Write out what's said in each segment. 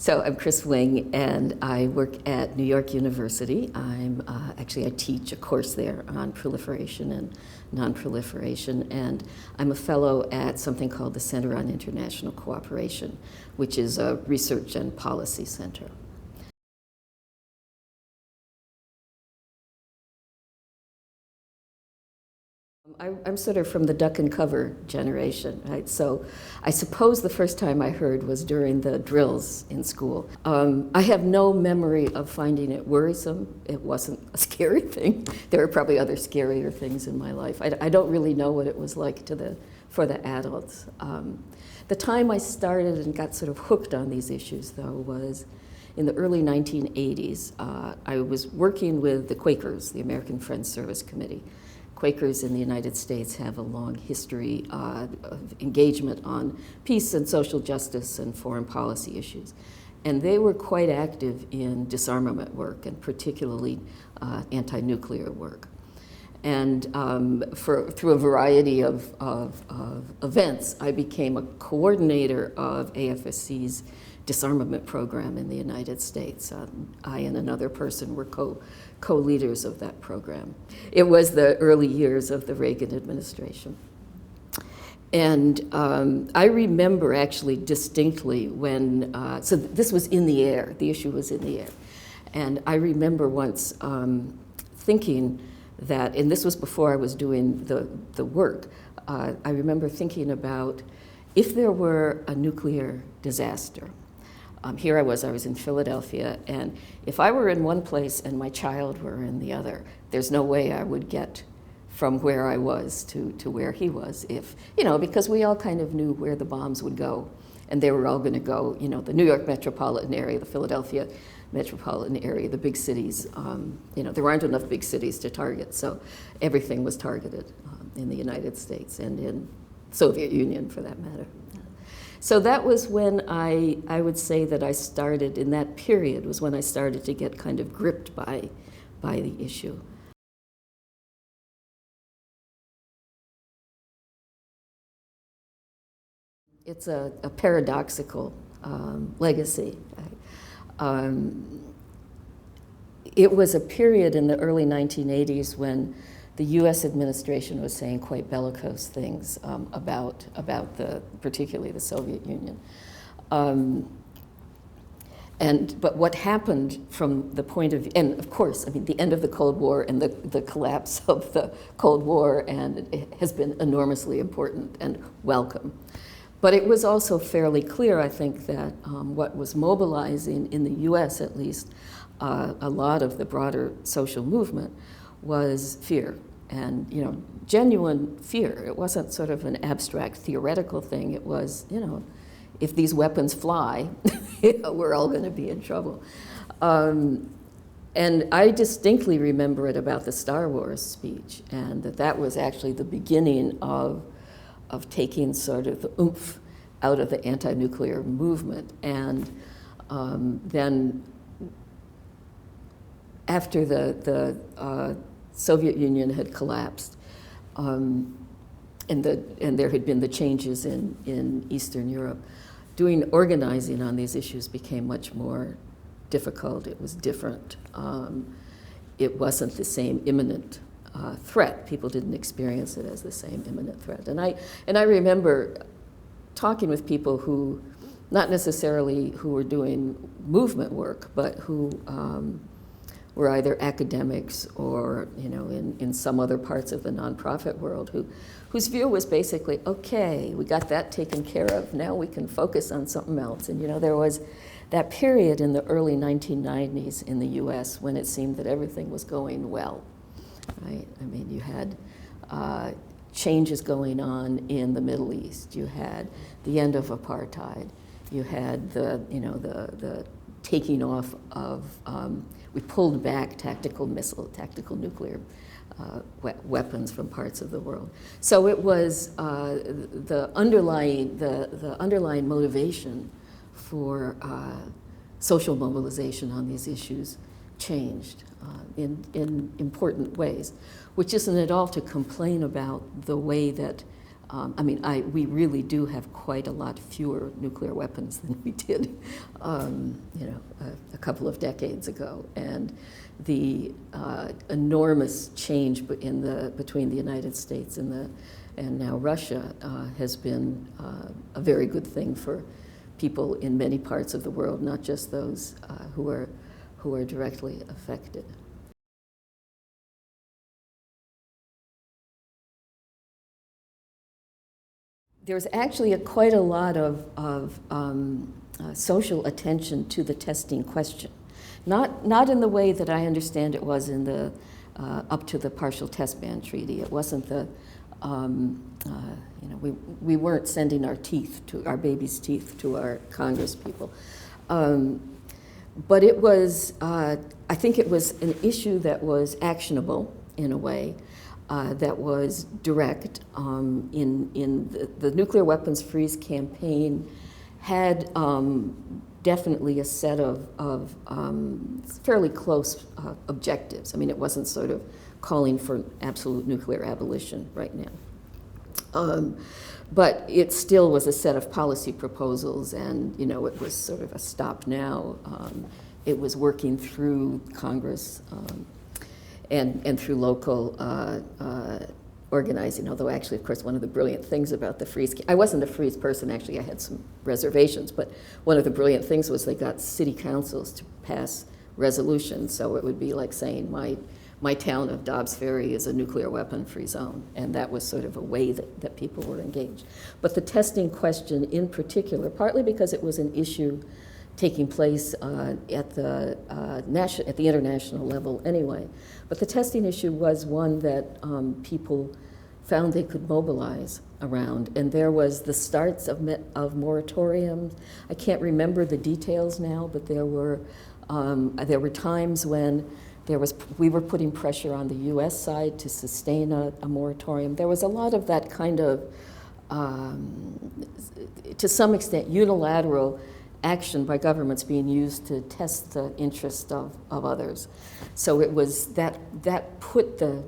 So I'm Chris Wing, and I work at New York University. I teach a course there on proliferation and non-proliferation, and I'm a fellow at something called the Center on International Cooperation, which is a research and policy center. I'm sort of from the duck and cover generation, right? So I suppose the first time I heard was during the drills in school. I have no memory of finding it worrisome. It wasn't a scary thing. There were probably other scarier things in my life. I don't really know what it was like for the adults. The time I started and got sort of hooked on these issues, though, was in the early 1980s. I was working with the Quakers, the American Friends Service Committee. Quakers in the United States have a long history of engagement on peace and social justice and foreign policy issues. And they were quite active in disarmament work, and particularly anti-nuclear work. And through a variety of events, I became a coordinator of AFSC's disarmament program in the United States. I and another person were co-leaders of that program. It was the early years of the Reagan administration. And I remember actually distinctly when, so this was in the air, the issue was in the air. And I remember once thinking that, and this was before I was doing the work, I remember thinking about if there were a nuclear disaster. Here I was in Philadelphia, and if I were in one place and my child were in the other, there's no way I would get from where I was to where he was, because we all kind of knew where the bombs would go, and they were all going to go, the New York metropolitan area, the Philadelphia metropolitan area, the big cities. There aren't enough big cities to target, so everything was targeted in the United States and in Soviet Union, for that matter. So that was when I would say that I started, in that period, was when I started to get kind of gripped by the issue. It's a paradoxical legacy. It was a period in the early 1980s when the U.S. administration was saying quite bellicose things about particularly the Soviet Union. But what happened from the point of view, and of course, the end of the Cold War and the collapse of the Cold War, and it has been enormously important and welcome. But it was also fairly clear, I think, that what was mobilizing, in the U.S. at least, a lot of the broader social movement was fear, and genuine fear. It wasn't sort of an abstract theoretical thing. It was, if these weapons fly, we're all going to be in trouble. And I distinctly remember it about the Star Wars speech, and that was actually the beginning of taking sort of the oomph out of the anti-nuclear movement. And then after the Soviet Union had collapsed, and there had been the changes in Eastern Europe, doing organizing on these issues became much more difficult. It was different. It wasn't the same imminent threat. People didn't experience it as the same imminent threat. And I remember talking with people who, not necessarily who were doing movement work, but who were either academics or in some other parts of the nonprofit world, whose view was basically, okay, we got that taken care of, now we can focus on something else. And there was that period in the early 1990s in the US when it seemed that everything was going well, right? You had changes going on in the Middle East. You had the end of apartheid. You had the taking off of, we pulled back tactical nuclear weapons from parts of the world. So it was the underlying motivation for social mobilization on these issues changed in important ways, which isn't at all to complain about the way that we really do have quite a lot fewer nuclear weapons than we did, a couple of decades ago. And the enormous change between the United States and now Russia has been a very good thing for people in many parts of the world, not just those who are directly affected. There's actually quite a lot of social attention to the testing question, not in the way that I understand it was in the up to the partial test ban treaty. It wasn't we weren't sending our baby's teeth to our Congress people, but it was. I think it was an issue that was actionable in a way. That was direct. In the nuclear weapons freeze campaign had definitely a set of fairly close objectives. I mean, it wasn't sort of calling for absolute nuclear abolition right now. But it still was a set of policy proposals, and it was sort of a stop now. It was working through Congress. And through local organizing, although actually, of course, one of the brilliant things about the freeze, I wasn't a freeze person, actually, I had some reservations, but one of the brilliant things was they got city councils to pass resolutions, so it would be like saying my town of Dobbs Ferry is a nuclear weapon-free zone, and that was sort of a way that people were engaged. But the testing question in particular, partly because it was an issue taking place at the international level anyway. But the testing issue was one that people found they could mobilize around. And there was the starts of moratoriums. I can't remember the details now, but there were times when we were putting pressure on the U.S. side to sustain a moratorium. There was a lot of that kind of, to some extent, unilateral action by governments being used to test the interest of others. So it was that put the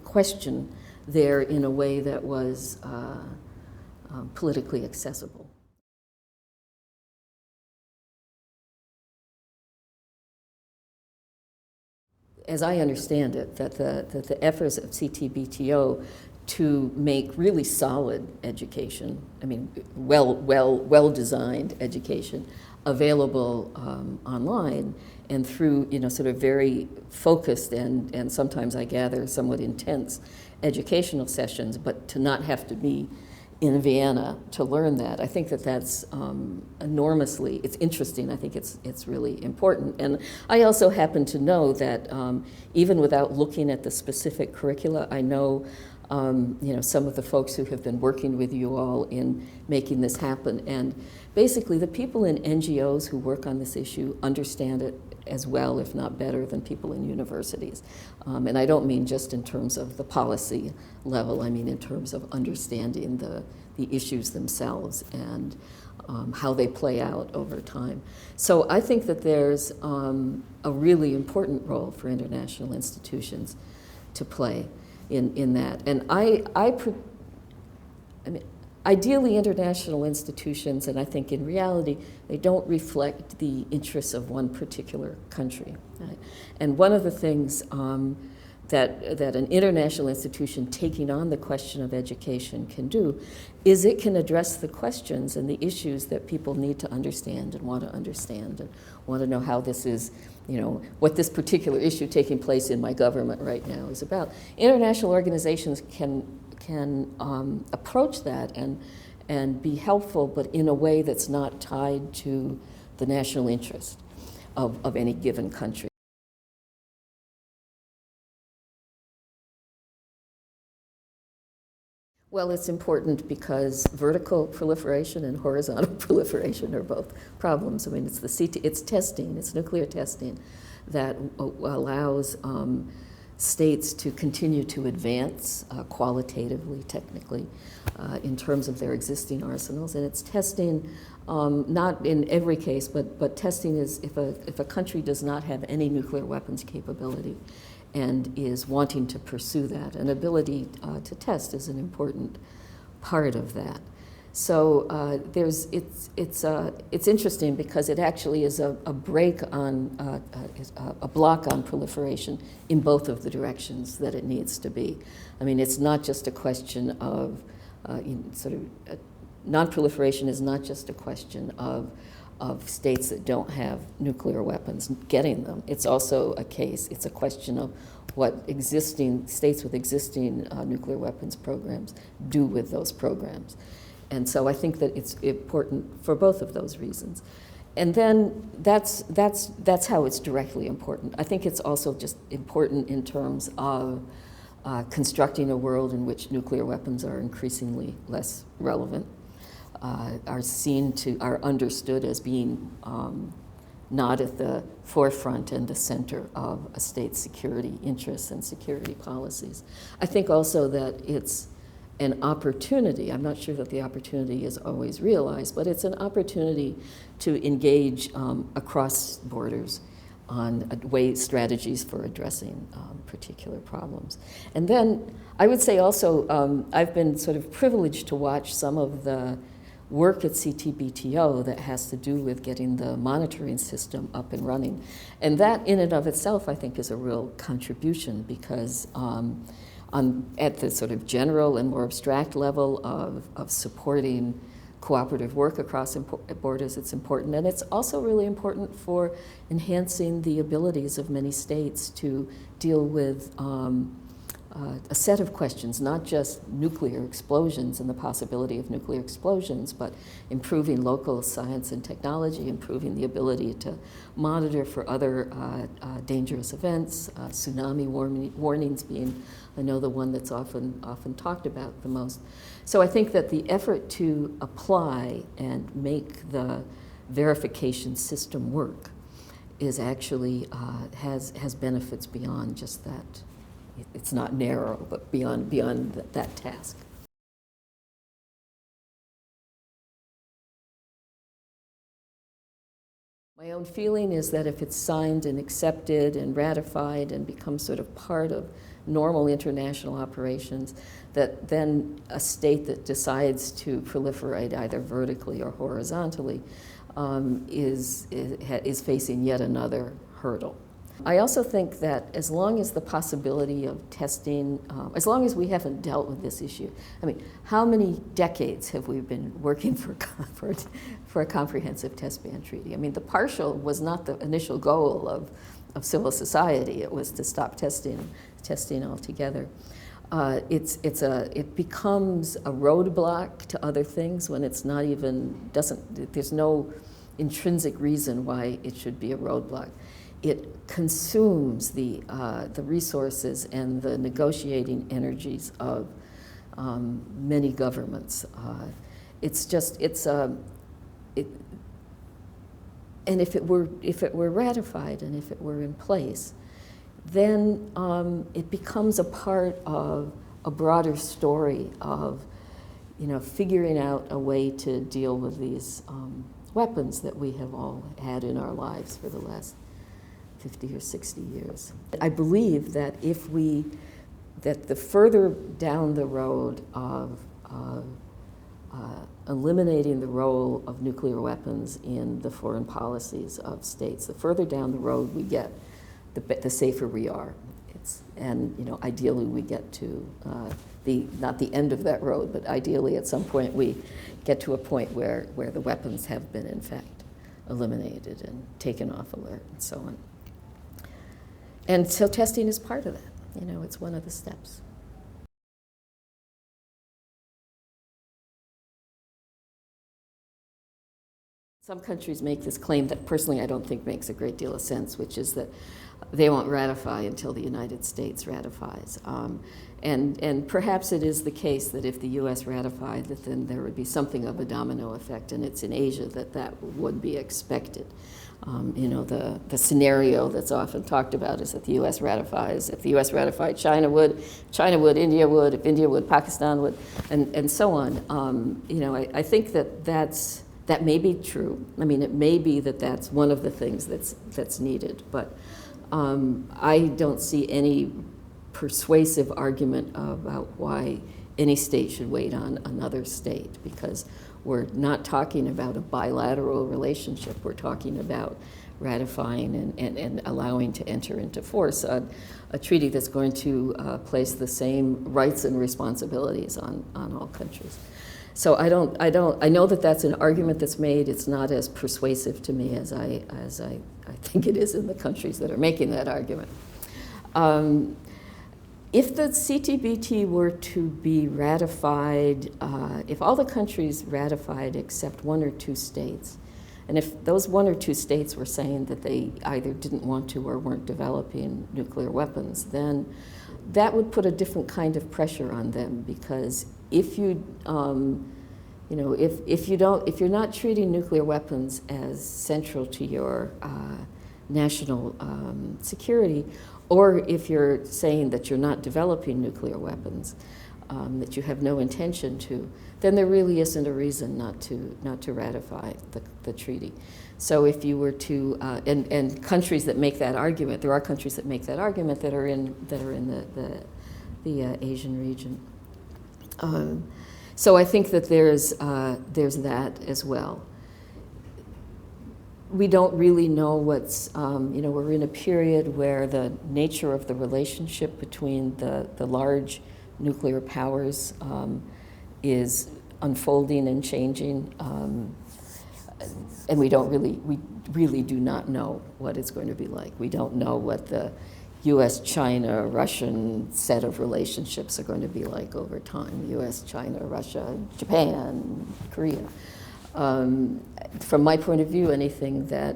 question there in a way that was politically accessible. As I understand it, that the efforts of CTBTO to make really solid education, I mean, well-designed education, available online and through, sort of very focused and sometimes I gather somewhat intense educational sessions, but to not have to be in Vienna to learn that. I think that's enormously, it's interesting. I think it's really important. And I also happen to know that even without looking at the specific curricula, I know some of the folks who have been working with you all in making this happen. And basically the people in NGOs who work on this issue understand it as well, if not better, than people in universities. And I don't mean just in terms of the policy level, I mean in terms of understanding the issues themselves and how they play out over time. So I think that there's a really important role for international institutions to play in that. And I mean, ideally international institutions, and I think in reality, they don't reflect the interests of one particular country. Right? And one of the things that an international institution taking on the question of education can do is it can address the questions and the issues that people need to understand and want to know how this is, what this particular issue taking place in my government right now is about. International organizations can approach that and be helpful, but in a way that's not tied to the national interest of any given country. Well, it's important because vertical proliferation and horizontal proliferation are both problems. I mean, it's testing, it's nuclear testing that allows states to continue to advance qualitatively, technically, in terms of their existing arsenals. And it's testing, not in every case, but testing is if a country does not have any nuclear weapons capability, and is wanting to pursue that. And ability to test is an important part of that. So it's interesting because it actually is a break on a block on proliferation in both of the directions that it needs to be. I mean, it's not just a question of non-proliferation is not just a question of states that don't have nuclear weapons getting them. It's also it's a question of what existing states with existing nuclear weapons programs do with those programs. And so I think that it's important for both of those reasons. And then that's how it's directly important. I think it's also just important in terms of constructing a world in which nuclear weapons are increasingly less relevant, are understood as being not at the forefront and the center of a state's security interests and security policies. I think also that it's an opportunity. I'm not sure that the opportunity is always realized, but it's an opportunity to engage across borders on strategies for addressing particular problems. And then I would say also, I've been sort of privileged to watch some of the work at CTBTO that has to do with getting the monitoring system up and running. And that in and of itself, I think, is a real contribution because at the sort of general and more abstract level of supporting cooperative work across borders, it's important. And it's also really important for enhancing the abilities of many states to deal with a set of questions, not just nuclear explosions and the possibility of nuclear explosions, but improving local science and technology, improving the ability to monitor for other dangerous events, tsunami warnings being, I know, the one that's often talked about the most. So I think that the effort to apply and make the verification system work is actually has benefits beyond just that. It's not narrow, but beyond that task. My own feeling is that if it's signed and accepted and ratified and becomes sort of part of normal international operations, that then a state that decides to proliferate either vertically or horizontally is facing yet another hurdle. I also think that as long as the possibility of testing, as long as we haven't dealt with this issue, I mean, how many decades have we been working for a comprehensive test ban treaty? I mean, the partial was not the initial goal of civil society. It was to stop testing altogether. It becomes a roadblock to other things when it's not even, there's no intrinsic reason why it should be a roadblock. It consumes the resources and the negotiating energies of many governments. And if it were ratified and if it were in place, then it becomes a part of a broader story of, figuring out a way to deal with these weapons that we have all had in our lives for the last 50 or 60 years. I believe that that the further down the road of eliminating the role of nuclear weapons in the foreign policies of states, the further down the road we get, the safer we are. Ideally we get to not the end of that road, but ideally at some point we get to a point where the weapons have been in fact eliminated and taken off alert and so on. And so testing is part of that. It's one of the steps. Some countries make this claim that personally I don't think makes a great deal of sense, which is that they won't ratify until the United States ratifies. And perhaps it is the case that if the U.S. ratified, that then there would be something of a domino effect, and it's in Asia that would be expected. The scenario that's often talked about is that the U.S. ratifies. If the U.S. ratified, China would, India would, if India would, Pakistan would, and so on. I think that may be true. I mean, it may be that that's one of the things that's needed, but I don't see any persuasive argument about why any state should wait on another state, because we're not talking about a bilateral relationship. We're talking about ratifying and allowing to enter into force a treaty that's going to place the same rights and responsibilities on all countries. So I know that that's an argument that's made. It's not as persuasive to me as I think it is in the countries that are making that argument. If the CTBT were to be ratified, if all the countries ratified except one or two states, and if those one or two states were saying that they either didn't want to or weren't developing nuclear weapons, then that would put a different kind of pressure on them, because if you, if you're not treating nuclear weapons as central to your national security, or if you're saying that you're not developing nuclear weapons, that you have no intention to, then there really isn't a reason not to ratify the treaty. So if you were to, and countries that make that argument, there are countries that make that argument that are in the Asian region. So I think that there's that as well. We don't really know what's, we're in a period where the nature of the relationship between the large nuclear powers is unfolding and changing, and we really do not know what it's going to be like. We don't know what the U.S., China, Russian set of relationships are going to be like over time. U.S., China, Russia, Japan, Korea. From my point of view, anything that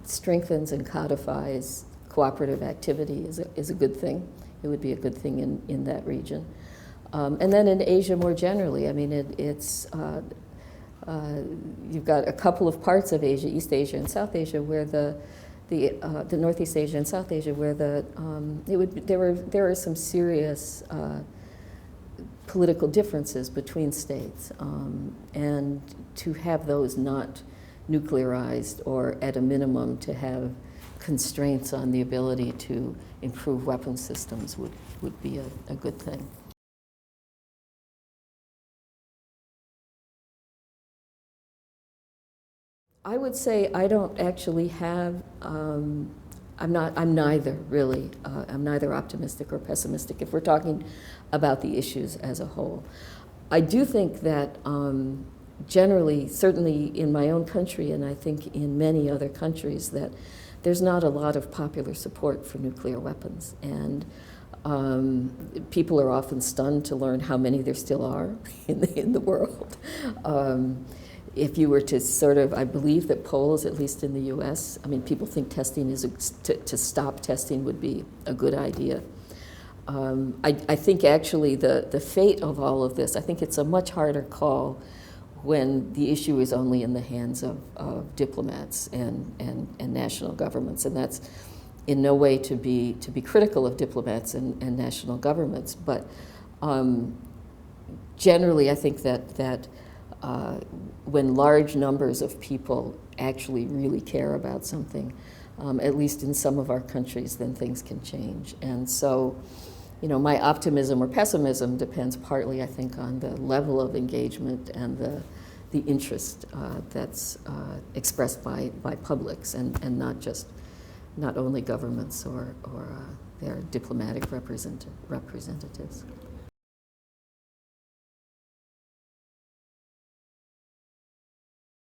strengthens and codifies cooperative activity is a good thing. It would be a good thing in that region. And then in Asia more generally, I mean, you've got a couple of parts of Asia, East Asia and South Asia, where the Northeast Asia and South Asia, where there are some serious political differences between states, and to have those not nuclearized, or at a minimum to have constraints on the ability to improve weapon systems would be a good thing. I would say I don't actually have, I'm neither really. I'm neither optimistic or pessimistic if we're talking about the issues as a whole. I do think that generally, certainly in my own country, and I think in many other countries, that there's not a lot of popular support for nuclear weapons. And people are often stunned to learn how many there still are in the world. If you were to sort of, I believe that polls, at least in the US, I mean, people think testing to stop testing would be a good idea. I think actually the fate of all of this, I think it's a much harder call when the issue is only in the hands of diplomats and national governments. And that's in no way to be critical of diplomats and national governments, but generally I think that when large numbers of people actually really care about something, at least in some of our countries, then things can change. And so, my optimism or pessimism depends partly, I think, on the level of engagement and the interest that's expressed by publics, and not only governments or their diplomatic representatives.